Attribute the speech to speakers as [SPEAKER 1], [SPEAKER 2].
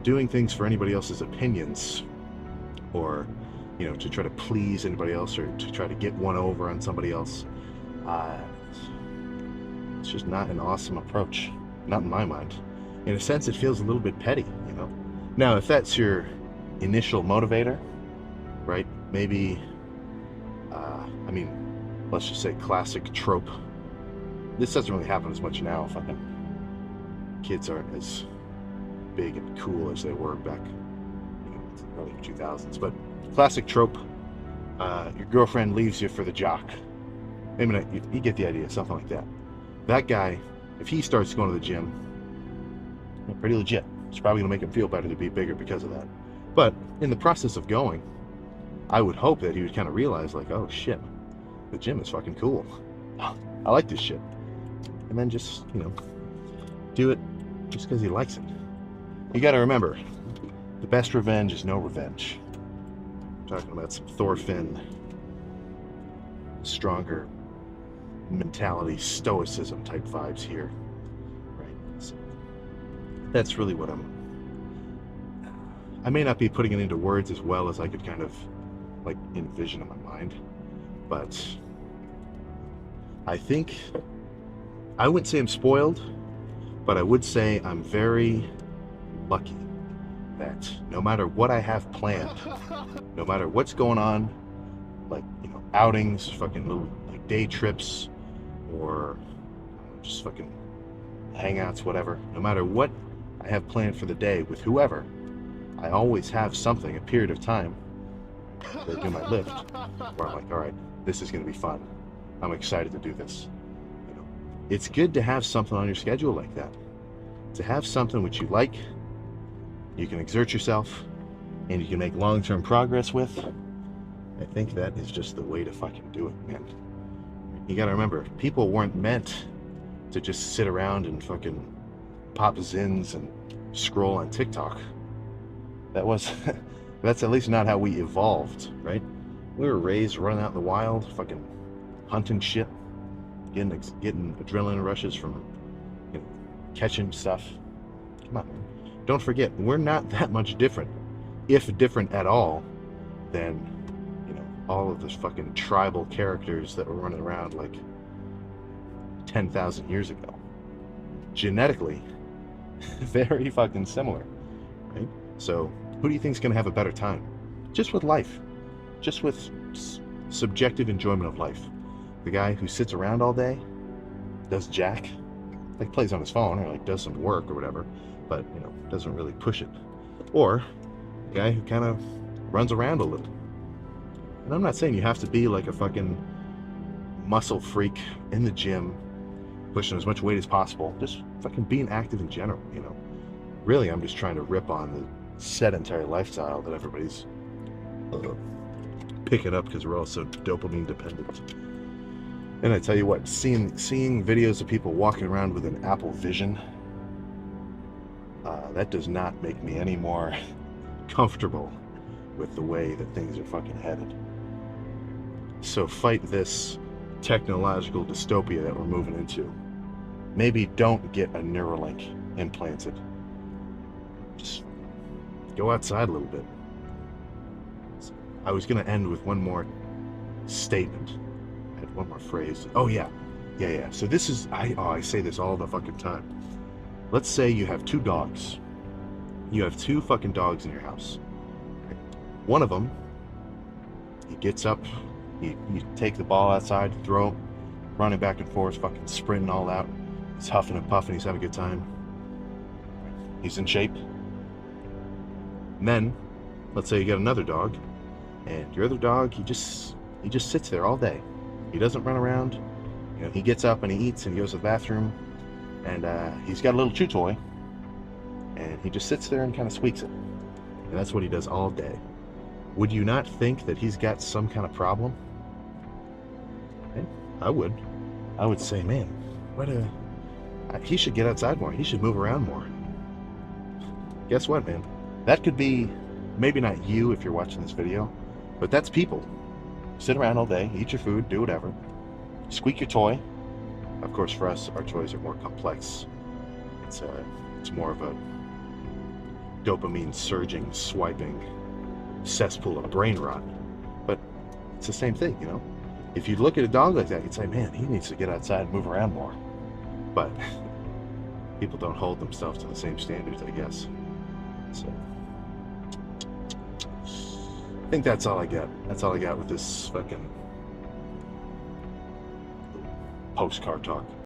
[SPEAKER 1] doing things for anybody else's opinions, or to try to please anybody else, or to try to get one over on somebody else. uh, it's just not an awesome approach, not in my mind. In a sense, it feels a little bit petty. Now, if that's your initial motivator, right, maybe I mean, let's just say classic trope. This doesn't really happen as much now. Fucking kids aren't as big and cool as they were back early 2000s. But classic trope, your girlfriend leaves you for the jock. Maybe not, you get the idea, something like that. That guy, if he starts going to the gym, pretty legit. It's probably going to make him feel better to be bigger because of that. But in the process of going, I would hope that he would kind of realize, like, oh shit, the gym is fucking cool. I like this shit. And then just, do it just because he likes it. You got to remember, the best revenge is no revenge. I'm talking about some Thorfinn, stronger mentality, stoicism type vibes here, right? So that's really what I may not be putting it into words as well as I could kind of like envision in my mind, but I think I wouldn't say I'm spoiled, but I would say I'm very lucky that no matter what I have planned, no matter what's going on, like, outings, fucking little like day trips, or just fucking hangouts, whatever, no matter what I have planned for the day with whoever, I always have something, a period of time to do my lift where I'm like, all right, this is going to be fun. I'm excited to do this. It's good to have something on your schedule like that. To have something which you like, you can exert yourself, and you can make long-term progress with. I think that is just the way to fucking do it, man. You gotta remember, people weren't meant to just sit around and fucking pop zins and scroll on TikTok. That's at least not how we evolved, right? We were raised running out in the wild, fucking hunting shit, getting adrenaline rushes from catching stuff. Come on, man. Don't forget, we're not that much different, if different at all, than all of those fucking tribal characters that were running around like 10,000 years ago. Genetically, very fucking similar, right? So who do you think is going to have a better time? Just with life, just with subjective enjoyment of life. The guy who sits around all day, does jack, like plays on his phone or like does some work or whatever, but doesn't really push it. Or the guy who kind of runs around a little. And I'm not saying you have to be like a fucking muscle freak in the gym, pushing as much weight as possible. Just fucking being active in general, Really, I'm just trying to rip on the sedentary lifestyle that everybody's picking up because we're all so dopamine dependent. And I tell you what, seeing videos of people walking around with an Apple Vision, that does not make me any more comfortable with the way that things are fucking headed. So fight this technological dystopia that we're moving into. Maybe don't get a Neuralink implanted. Just go outside a little bit. I was going to end with one more statement. I had one more phrase. Oh, yeah. So this is, I say this all the fucking time. Let's say you have two dogs. You have two fucking dogs in your house. One of them, he gets up, you take the ball outside, throw, running back and forth, fucking sprinting all out. He's huffing and puffing, he's having a good time. He's in shape. And then, let's say you get another dog, and your other dog, he just sits there all day. He doesn't run around. He gets up and he eats and he goes to the bathroom, and he's got a little chew toy, and he just sits there and kind of squeaks it. And that's what he does all day. Would you not think that he's got some kind of problem? Okay. I would say, man, he should get outside more. He should move around more. Guess what, man? That could be, maybe not you if you're watching this video, but that's people. Sit around all day, eat your food, do whatever. Squeak your toy. Of course, for us, our toys are more complex. It's more of a dopamine surging, swiping cesspool of brain rot. But it's the same thing, you know? If you look at a dog like that, you'd say, man, he needs to get outside and move around more. But people don't hold themselves to the same standards, I guess. So I think that's all I got. That's all I got with this fucking postcard talk.